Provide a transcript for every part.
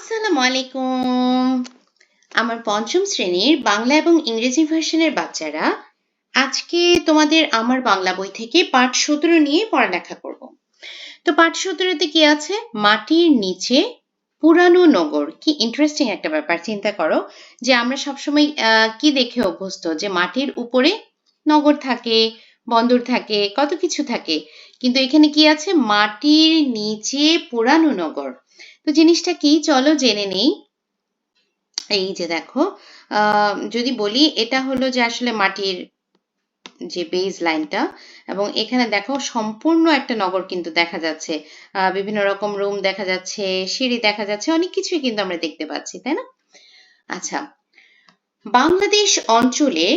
আসসালামু আলাইকুম। আমার পঞ্চম শ্রেণীর বাংলা এবং ইংরেজি ভার্সনের বাচ্চারা, আজকে তোমাদের আমার বাংলা বই থেকে পাঠ 17 নিয়ে পড়ালেখা করব। তো পাঠ 17তে কি আছে? মাটির নিচে পুরানো নগর। কি ইন্টারেস্টিং একটা ব্যাপার, চিন্তা করো যে আমরা সবসময় কি দেখে অভ্যস্ত যে মাটির উপরে নগর থাকে, বন্দর থাকে, কত কিছু থাকে, কিন্তু এখানে কি আছে? মাটির নিচে পুরানো নগর। তো জিনিসটা কি, চলো জেনে নেই। এই যে দেখো, যদি বলি এটা হলো যে আসলে মাটির যে বেজ লাইনটা, এবং এখানে দেখো সম্পূর্ণ একটা নগর কিন্তু দেখা যাচ্ছে। বিভিন্ন রকম রুম দেখা যাচ্ছে, সিঁড়ি দেখা যাচ্ছে, অনেক কিছুই কিন্তু আমরা দেখতে পাচ্ছি, তাই না? আচ্ছা, বাংলাদেশ অঞ্চলে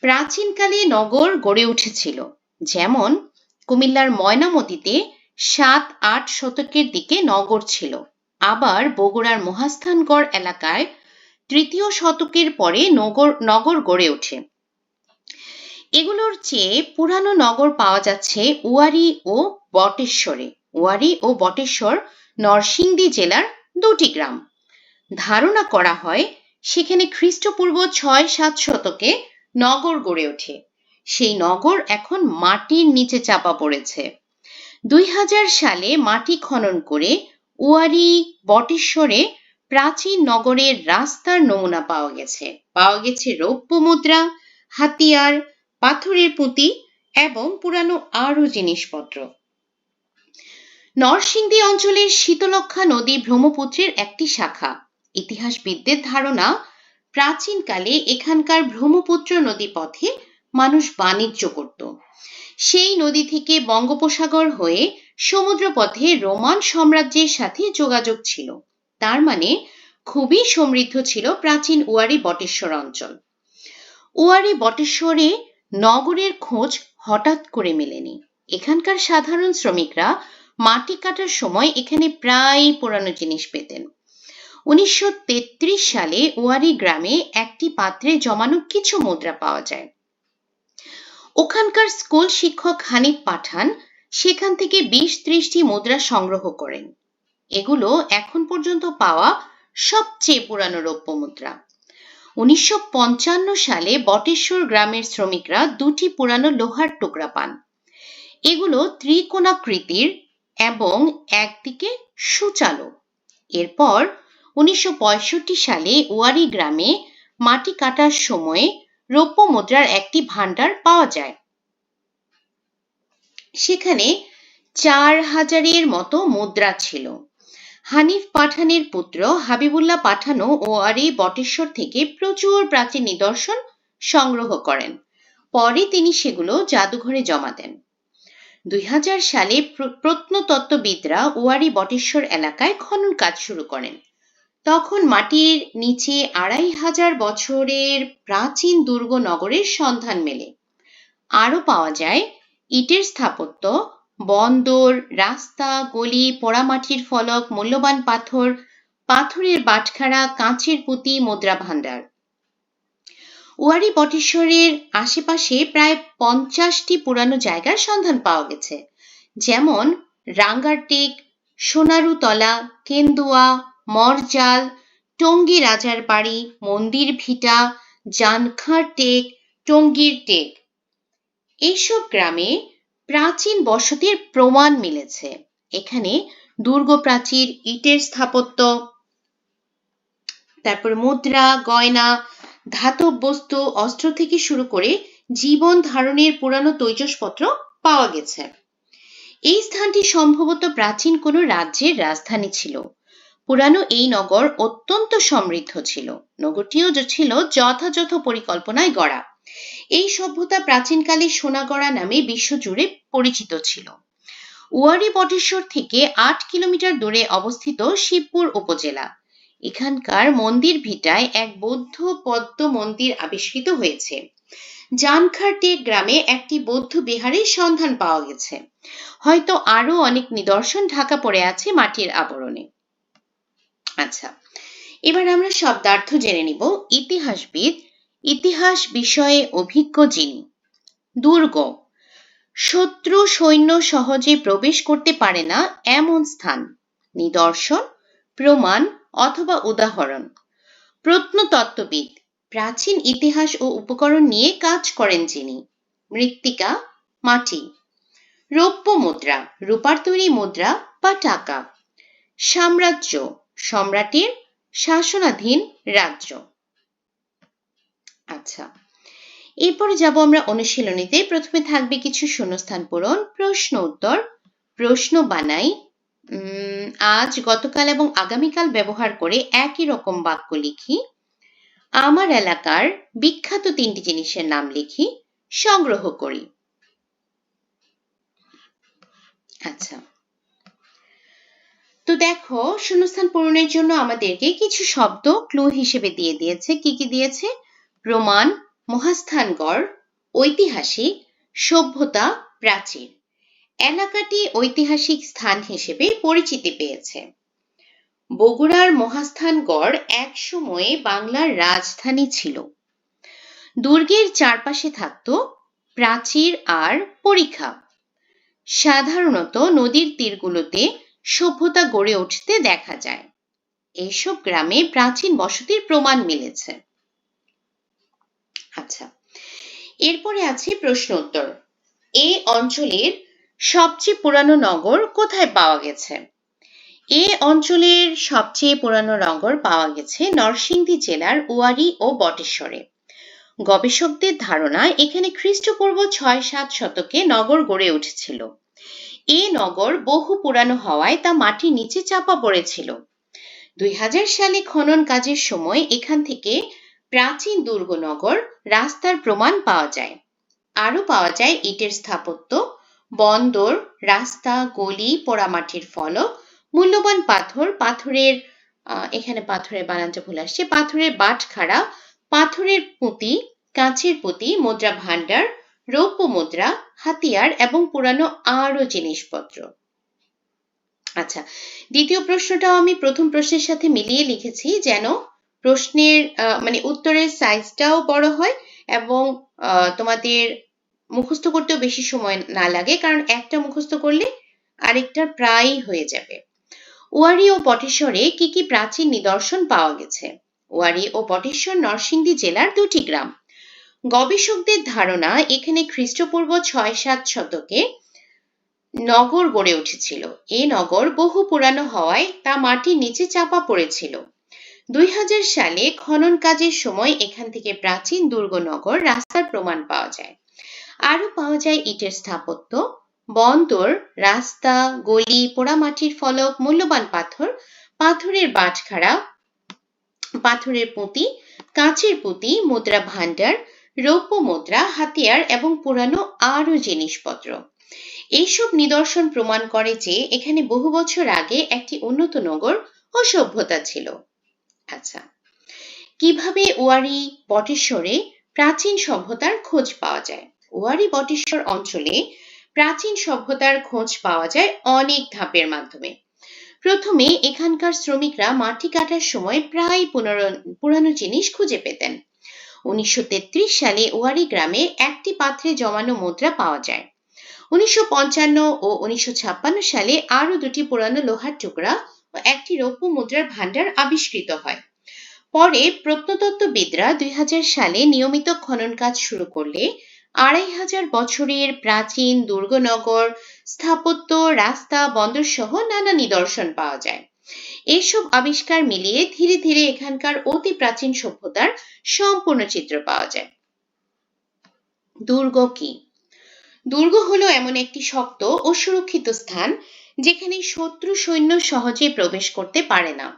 প্রাচীনকালে নগর গড়ে উঠেছিল। যেমন কুমিল্লার ময়নামতিতে 7-8 শতকের দিকে নগর ছিল। আবার বগুড়ার মহাস্থানগড় এলাকায় 3য় শতকের পরে নগর গড়ে ওঠে। এগুলোর চেয়ে পুরানো নগর পাওয়া যাচ্ছে ওয়ারী ও বটেশ্বরে। ওয়ারী ও বটেশ্বর নরসিংদী জেলার 2টি গ্রাম। ধারণা করা হয় সেখানে খ্রিস্টপূর্ব 6-7 শতকে নগর গড়ে ওঠে। সেই নগর এখন মাটির নিচে চাপা পড়েছে। 2000 সালে মাটি খনন করে ওয়ারী বটেশ্বরে প্রাচীন নগরের রাস্তার নমুনা পাওয়া গেছে রৌপ্য মুদ্রা, হাতিয়ার, পাথরের পুঁতি এবং পুরানো আরো জিনিসপত্র। নরসিংদী অঞ্চলের শীতলক্ষ্যা নদী ব্রহ্মপুত্রের একটি শাখা। ইতিহাসবিদদের ধারণা, প্রাচীনকালে এখানকার ব্রহ্মপুত্র নদী পথে মানুষ বাণিজ্য করত। সেই নদী থেকে বঙ্গোপসাগর হয়ে সমুদ্রপথে রোমান সাম্রাজ্যের সাথে যোগাযোগ ছিল। তার মানে খুবই সমৃদ্ধ ছিল প্রাচীন ওয়ারী বটেশ্বর অঞ্চল। ওয়ারী বটেশ্বরে নগরের খোঁজ হঠাৎ করে মেলেনি। এখানকার সাধারণ শ্রমিকরা মাটি কাটার সময় এখানে প্রায় পুরানো জিনিস পেতেন। 1933 সালে ওয়ারী গ্রামে একটি পাত্রে জমানো কিছু মুদ্রা পাওয়া যায়। ওখানকার স্কুল শিক্ষক হানিফ পাঠান সেখান থেকে 20-30টি মুদ্রা সংগ্রহ করেন। এগুলো এখন পর্যন্ত পাওয়া সবচেয়ে পুরানো রৌপ্য মুদ্রা। 1955 সালে বটেশ্বর গ্রামের শ্রমিকরা 2টি পুরানো লোহার টুকরা পান। এগুলো ত্রিকোণাকৃতির এবং একদিকে সূচালো। এরপর 1965 সালে ওয়ারী গ্রামে মাটি কাটার সময় রৌপ্য মুদ্রার একটি ভান্ডার পাওয়া যায়। সেখানে 4000-এর মতো মুদ্রা ছিল। হানিফ পাঠানের পুত্র হাবিবুল্লাহ পাঠানও ওয়ারী বটেশ্বর থেকে প্রচুর প্রাচীন নিদর্শন সংগ্রহ করেন। পরে তিনি সেগুলো জাদুঘরে জমা দেন। 2000 সালে প্রত্নতত্ত্ববিদরা ওয়ারী বটেশ্বর এলাকায় খনন কাজ শুরু করেন। তখন মাটির নিচে 2500 বছরের প্রাচীন দুর্গ নগরের সন্ধান মেলে। আরও পাওয়া যায় ইটের স্থাপত্য, বন্দর, রাস্তা, গলি, পোড়ামাটির ফলক, মূল্যবান পাথর, পাথরের বাটখারা, কাঁচের পুঁতি, মুদ্রা ভান্ডার। ওয়ারী বটেশ্বরের আশেপাশে প্রায় 50টি পুরানো জায়গার সন্ধান পাওয়া গেছে, যেমন রাঙ্গারটেক, সোনারুতলা, কেন্দুয়া, মরজাল, টঙ্গী রাজার বাড়ি, মন্দির ভিটা, জানখার টেক, টঙ্গীর টেক। এইসব গ্রামে প্রাচীন বসতির প্রমাণ মিলেছে। এখানে দুর্গ প্রাচীর, ইটের স্থাপত্য, তারপর মুদ্রা, গয়না, ধাতব বস্তু, অস্ত্র থেকে শুরু করে জীবন ধারণের পুরানো তৈজসপত্র পাওয়া গেছে। এই স্থানটি সম্ভবত প্রাচীন কোনো রাজ্যের রাজধানী ছিল। পুরানো এই নগর অত্যন্ত সমৃদ্ধ ছিল। নগরটিও ছিল যথাযথ পরিকল্পনায় গড়া। এই সভ্যতা প্রাচীনকালে সোনাগড়া নামে বিশ্বজুড়ে পরিচিত ছিল। ওয়ারী বটেশ্বর থেকে 8 কিলোমিটার দূরে অবস্থিত শিবপুর উপজেলা। এখানকার মন্দির ভিটায় এক বৌদ্ধ পদ্ম মন্দির আবিষ্কৃত হয়েছে। জানখার টেক গ্রামে একটি বৌদ্ধ বিহারের সন্ধান পাওয়া গেছে। হয়তো আরো অনেক নিদর্শন ঢাকা পড়ে আছে মাটির আবরণে। আচ্ছা, এবার আমরা শব্দার্থ জেনে নিব। ইতিহাসবিদ, ইতিহাস বিষয়ে অভিজ্ঞ যিনি। দুর্গ, শত্রু সৈন্য সহজে প্রবেশ করতে পারে না এমন স্থান। নিদর্শন, প্রমাণ, অথবা উদাহরণ। প্রত্নতত্ত্ববিদ, প্রাচীন ইতিহাস ও উপকরণ নিয়ে কাজ করেন যিনি। মৃত্তিকা, মাটি। রৌপ্য মুদ্রা, রূপার তৈরি মুদ্রা বা টাকা। সাম্রাজ্য, সম্রাটের শাসনাধীন রাজ্য। আচ্ছা, এরপরে যাব আমরা অনুশীলনীতে। প্রথমে থাকবে কিছু শূন্যস্থান পূরণ, প্রশ্ন উত্তর, প্রশ্ন বানাই। আজ, গতকাল এবং আগামীকাল ব্যবহার করে একই রকম বাক্য লিখি। আমার এলাকার বিখ্যাত 3টি জিনিসের নাম লিখি। সংগ্রহ করি। আচ্ছা, তো দেখো, শূন্যস্থান পূরণের জন্য আমাদেরকে কিছু শব্দ ক্লু হিসেবে দিয়ে দিয়েছে। কি কি দিয়েছে? প্রমাণ, মহাস্থানগড়, ঐতিহাসিক, সভ্যতা, প্রাচীর। এলাকাটি ঐতিহাসিক স্থান হিসেবে পরিচিতি পেয়েছে। বগুড়ার মহাস্থানগড় এক সময়ে বাংলার রাজধানী ছিল। দুর্গের চারপাশে থাকত প্রাচীর আর পরিখা। সাধারণত নদীর তীরগুলোতে সভ্যতা গড়ে উঠতে দেখা যায়। এইসব গ্রামে প্রাচীন বসতির প্রমাণ মিলেছে। আচ্ছা, এরপরে আছে প্রশ্ন উত্তর। এই অঞ্চলের সবচেয়ে পুরানো নগর কোথায় পাওয়া গেছে? এই অঞ্চলের সবচেয়ে পুরানো নগর পাওয়া গেছে নরসিংদী জেলার ওয়ারী ও বটেশ্বরে। গবেষকদের ধারণা এখানে খ্রিস্টপূর্ব ৬-৭ শতকে নগর গড়ে উঠেছিল। এই নগর বহু পুরানো হওয়ায় তা মাটির নিচে চাপা পড়েছিল। ২০০০ সালে খনন কাজের সময় এখান থেকে প্রাচীন দুর্গনগর রাস্তার প্রমাণ পাওয়া যায়। আরও পাওয়া যায় ইটের স্থাপত্য, বন্দর, রাস্তা, গলি, পোড়ামাটির ফলক, মূল্যবান পাথর, পাথরের এখানে পাথরের বানানটা ভুল আসছে, পাথরের বাটখারা, পাথরের পুঁতি, কাঁচের পুঁতি, মুদ্রা ভাণ্ডার, রৌপ্য মুদ্রা, হাতিয়ার এবং পুরানো আরও জিনিসপত্র। আচ্ছা, দ্বিতীয় প্রশ্নটাও আমি প্রথম প্রশ্নের সাথে মিলিয়ে লিখেছি যেন প্রশ্নের মানে উত্তরের সাইজটাও বড় হয় এবং তোমাদের মুখস্থ করতেও বেশি সময় না লাগে, কারণ একটা মুখস্থ করলে আরেকটা প্রায়ই হয়ে যাবে। ওয়ারী ও বটেশ্বরে কি কি প্রাচীন নিদর্শন পাওয়া গেছে? ওয়ারী ও বটেশ্বর নরসিংদী জেলার 2টি গ্রাম। গবেষকদের ধারণা এখানে খ্রিস্টপূর্ব ৬-৭ শতকে নগর গড়ে উঠেছিল। এই নগর বহু পুরানো হওয়ায় তা মাটির নিচে চাপা পড়েছিল। ২০০০ সালে খনন কাজের সময় এখান থেকে প্রাচীন দুর্গনগর রাস্তার প্রমাণ পাওয়া যায়। আরও পাওয়া যায় ইটের স্থাপত্য, বন্দর, রাস্তা, গলি, পোড়ামাটির ফলক, মূল্যবান পাথর, পাথরের বাটখারা, পাথরের পুঁতি, কাঁচের পুঁতি, মুদ্রা ভাণ্ডার, রৌপ্য মুদ্রা, হাতিয়ার এবং পুরানো আরও জিনিসপত্র। এইসব নিদর্শন প্রমাণ করে যে এখানে বহু বছর আগে একটি উন্নত নগর ও সভ্যতা ছিল। আচ্ছা, কিভাবে ওয়ারী বটেশ্বরে প্রাচীন সভ্যতার খোঁজ পাওয়া যায়? ওয়ারী বটেশ্বর অঞ্চলে প্রাচীন সভ্যতার খোঁজ পাওয়া যায় অনেক ধাপের মাধ্যমে। প্রথমে এখানকার শ্রমিকরা মাটি কাটার সময় প্রায় পুরানো জিনিস খুঁজে পেতেন। ১৯৩৩ সালে ওয়ারী গ্রামে একটি পাত্রে জমানো মুদ্রা পাওয়া যায়। ১৯৫৫ ও ১৯৫৬ সালে আরও 2টি পুরানো লোহার টুকরা ও একটি রৌপ্য মুদ্রার ভাণ্ডার আবিষ্কৃত হয়। পরে প্রত্নতত্ত্ববিদরা ২০০০ সালে নিয়মিত খনন কাজ শুরু করলে ২৫০০ বছরের প্রাচীন দুর্গনগর, স্থাপত্য, রাস্তা, বন্দর সহ নানা নিদর্শন পাওয়া যায়। এইসব আবিষ্কার মিলিয়ে ধীরে ধীরে এখানকার অতি প্রাচীন সভ্যতার সম্পূর্ণ চিত্র পাওয়া যায়। দুর্গ কি? দুর্গ হলো এমন একটি শক্ত ও সুরক্ষিত স্থান যেখানে শত্রু সৈন্য সহজে প্রবেশ করতে পারে না।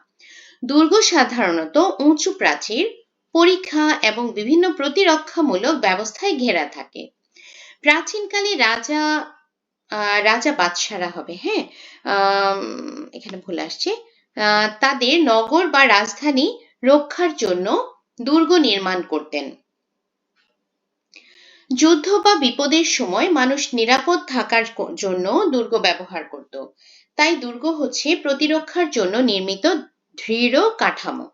দুর্গ সাধারণত উঁচু প্রাচীর, পরিখা এবং বিভিন্ন প্রতিরক্ষামূলক ব্যবস্থায় ঘেরা থাকে। প্রাচীনকালে রাজা বাদশারা হবে, এখানে ভুল আসছে, তাদের নগর বা রাজধানী রক্ষার জন্য দুর্গ নির্মাণ করতেন। যুদ্ধ বা বিপদের সময় মানুষ নিরাপদ থাকার জন্য দুর্গ ব্যবহার করত। তাই দুর্গ হচ্ছে প্রতিরক্ষার জন্য নির্মিত দৃঢ় কাঠামো।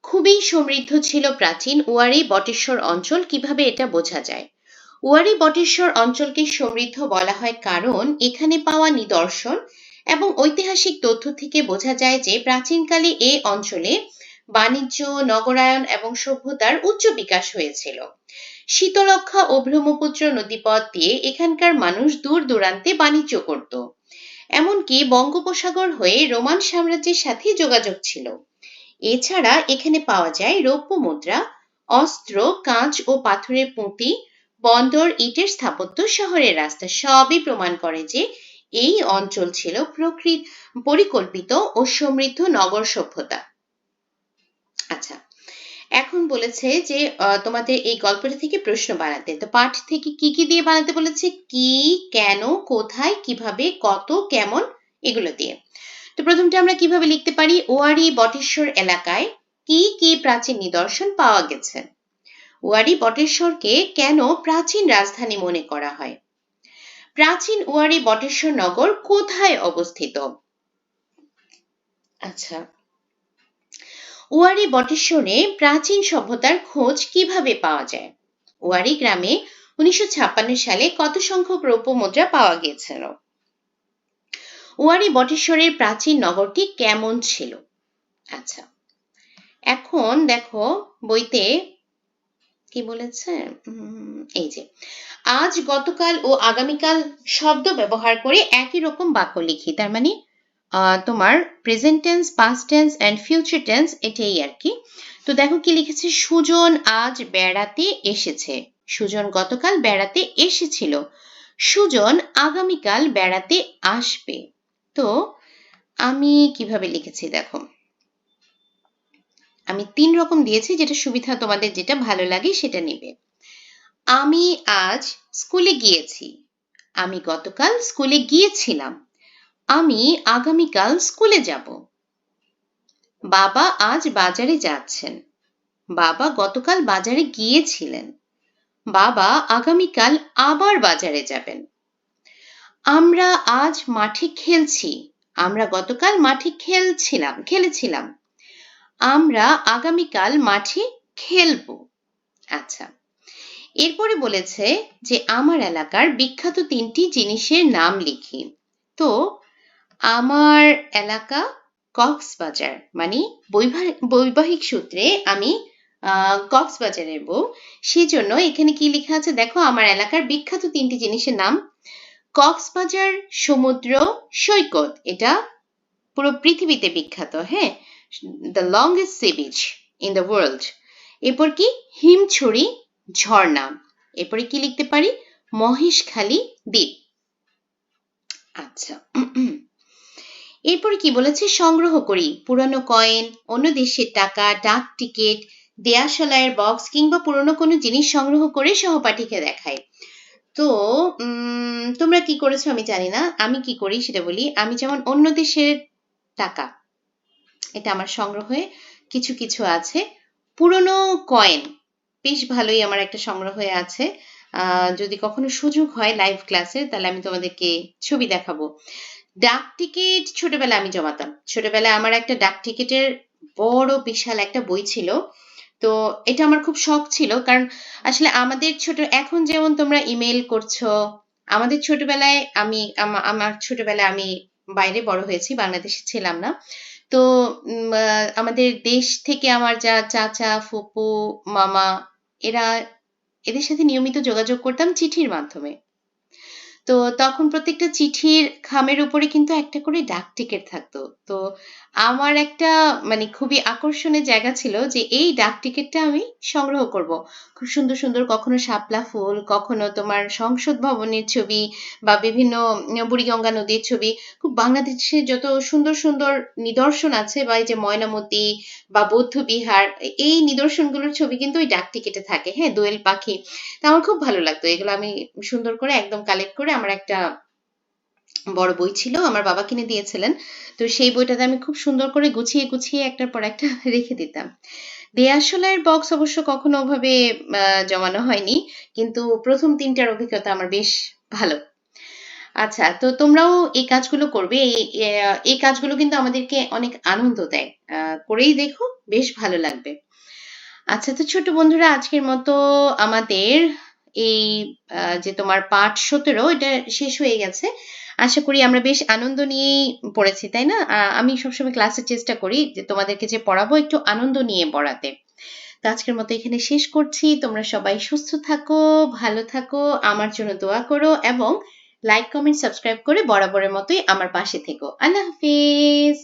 খুবই সমৃদ্ধ ছিল প্রাচীন ওয়ারী বটেশ্বর অঞ্চল। কিভাবে এটা বোঝা যায়? ওয়ারী বটেশ্বর অঞ্চলকে সমৃদ্ধ বলা হয় কারণ এখানে পাওয়া নিদর্শন এবং ঐতিহাসিক তথ্য থেকে বোঝা যায় যে প্রাচীনকালে এই অঞ্চলে বাণিজ্য, নগরায়ন এবং সভ্যতার উচ্চ বিকাশ হয়েছিল। শীতলক্ষ্যা ও ব্রহ্মপুত্র নদীপথ দিয়ে এখানকার মানুষ দূর দূরান্তে বাণিজ্য করত। এমনকি বঙ্গোপসাগর হয়ে রোমান সাম্রাজ্যের সাথে যোগাযোগ ছিল। এছাড়া এখানে পাওয়া যায় রৌপ্য মুদ্রা, অস্ত্র, কাঁচ ও পাথরের পুঁতি, বন্দর, ইটের স্থাপত্য, শহরের রাস্তা সবই প্রমাণ করে যে এই অঞ্চল ছিল পরিকল্পিত ও সমৃদ্ধ নগর সভ্যতা। আচ্ছা, এখন বলেছে যে তোমাদের এই গল্পটা থেকে প্রশ্ন বানাতে। তো পাঠ থেকে কি কি দিয়ে বানাতে বলেছে? কি, কেন, কোথায়, কিভাবে, কত, কেমন, এগুলো দিয়ে। তো প্রথমটা আমরা কিভাবে লিখতে পারি? ওয়ারী বটেশ্বর এলাকায় কি কি প্রাচীন নিদর্শন পাওয়া গেছে? ওয়ারী বটেশ্বরকে কেন প্রাচীন রাজধানী মনে করা হয়? প্রাচীন ওয়ারী বটেশ্বর নগর কোথায় অবস্থিত? আচ্ছা, ওয়ারী বটেশ্বরে প্রাচীন সভ্যতার খোঁজ কিভাবে পাওয়া যায়? ওয়ারী গ্রামে 1956 সালে কত সংখ্যক রৌপ্য মুদ্রা পাওয়া গিয়েছিল? ওয়ারী বটেশ্বরের প্রাচীন নগরটি কেমন ছিল? আচ্ছা, এখন দেখো বইতে কি বলেছে, এই যে আজ, গতকাল ও আগামীকাল শব্দ ব্যবহার করে একই রকম বাক্য লিখি। তার মানে তোমার present tense, past tense and future tense, এটাই আর কি। তো দেখো কি লিখেছে, সুজন আজ বেড়াতে এসেছে। সুজন গতকাল বেড়াতে এসেছিল। সুজন আগামীকাল বেড়াতে আসবে। তো আমি কিভাবে লিখেছি দেখো, আমি 3 রকম দিয়েছি, যেটা সুবিধা তোমাদের যেটা ভালো লাগে সেটা নিবে। আমি আজ স্কুলে গিয়েছি। আমি গতকাল স্কুলে গিয়েছিলাম। আমি আগামীকাল স্কুলে যাব। বাবা আজ বাজারে যাচ্ছেন। বাবা গতকাল বাজারে গিয়েছিলেন। বাবা আগামীকাল আবার বাজারে যাবেন। আমরা আজ মাঠে খেলছি। আমরা গতকাল মাঠে খেলেছিলাম। আমরা আগামীকাল মাঠে খেলবো। আচ্ছা, এরপরে বলেছে যে আমার এলাকার বিখ্যাত 3টি জিনিসের নাম লিখি। তো আমার এলাকা কক্সবাজার, মানে বৈবাহিক সূত্রে আমি কক্সবাজারের বউ, সেজন্য এখানে কি লেখা আছে দেখো, আমার এলাকার বিখ্যাত 3টি জিনিসের নাম। কক্সবাজার সমুদ্র সৈকত, এটা পুরো পৃথিবীতে বিখ্যাত, হ্যাঁ, the longest sea beach in the world. এরপর কি, হিমছড়ি ঝর্ণা। এরপরে কি লিখতে পারি, মহেশখালী দ্বীপ। আচ্ছা, এরপরে কি বলেছে, সংগ্রহ করি পুরানো কয়েন, অন্য দেশের টাকা, ডাক টিকিট, দেয়াশালাইয়ের বক্স কিংবা পুরনো কোনো জিনিস সংগ্রহ করে সহপাঠীকে দেখাই। তো তোমরা কি করেছো আমি জানি না, আমি কি করি সেটা বলি। আমি যেমন অন্য দেশের টাকা, এটা আমার সংগ্রহে কিছু কিছু আছে। পুরনো কয়েন বেশ ভালোই আমার একটা সংগ্রহে আছে। যদি কখনো সুযোগ হয় লাইভ ক্লাসে, তাহলে আমি তোমাদেরকে ছবি দেখাবো। ডাক টিকিট ছোটবেলায় আমি জমাতাম। ছোটবেলায় আমার একটা ডাক টিকিটের বড় বিশাল একটা বই ছিল। তো এটা আমার খুব শখ ছিল, কারণ আসলে আমাদের এখন যেমন তোমরা ইমেল করছো, আমাদের ছোটবেলায় আমার ছোটবেলায় আমি বাইরে বড় হয়েছি, বাংলাদেশে ছিলাম না। তো আমাদের দেশ থেকে আমার যা চাচা, ফুপু, মামা, এদের সাথে নিয়মিত যোগাযোগ করতাম চিঠির মাধ্যমে। তো তখন প্রত্যেকটা চিঠির খামের উপরে কিন্তু একটা করে ডাক টিকিট থাকতো। তো আমার একটা মানে খুবই আকর্ষণের জায়গা ছিল যে এই ডাক টিকিটটা আমি সংগ্রহ করব। খুব সুন্দর সুন্দর, কখনো শাপলা ফুল, কখনো তোমার সংসদ ভবনের ছবি, বা বিভিন্ন বুড়িগঙ্গা নদীর ছবি। খুব বাংলাদেশের যত সুন্দর সুন্দর নিদর্শন আছে, বা এই যে ময়নামতি বা বৌদ্ধ বিহার, এই নিদর্শনগুলোর ছবি কিন্তু ওই ডাক টিকিটে থাকে, হ্যাঁ, দোয়েল পাখি। তো আমার খুব ভালো লাগতো এগুলো, আমি সুন্দর করে একদম কালেক্ট করে আমার একটা বড় বই ছিল, আমার বাবা কিনে দিয়েছিলেন। তো সেই বইটাতে আমি খুব সুন্দর করে গুছিয়ে গুছিয়ে একটার পর একটা রেখে দিতাম। দেয়াশালাইয়ের বক্স অবশ্য কখনো ওভাবে জমানো হয়নি, কিন্তু প্রথম 3টার অভিজ্ঞতা আমার বেশ ভালো। আচ্ছা, তো তোমরাও এই কাজগুলো করবে। এই কাজগুলো কিন্তু আমাদেরকে অনেক আনন্দ দেয়। করেই দেখো, বেশ ভালো লাগবে। আচ্ছা, তো ছোট বন্ধুরা, আজকের মতো আমাদের এই যে তোমার পাঠ 17 এটা শেষ হয়ে গেছে। আশা করি আমরা বেশ আনন্দ নিয়েই পড়েছি, তাই না? আমি সবসময় ক্লাসে চেষ্টা করি যে তোমাদেরকে যে পড়াবো একটু আনন্দ নিয়ে পড়াতে। তো আজকের মতো এখানে শেষ করছি। তোমরা সবাই সুস্থ থাকো, ভালো থাকো, আমার জন্য দোয়া করো এবং লাইক, কমেন্ট, সাবস্ক্রাইব করে বরাবরের মতোই আমার পাশে থেকো। আল্লাহ হাফিজ।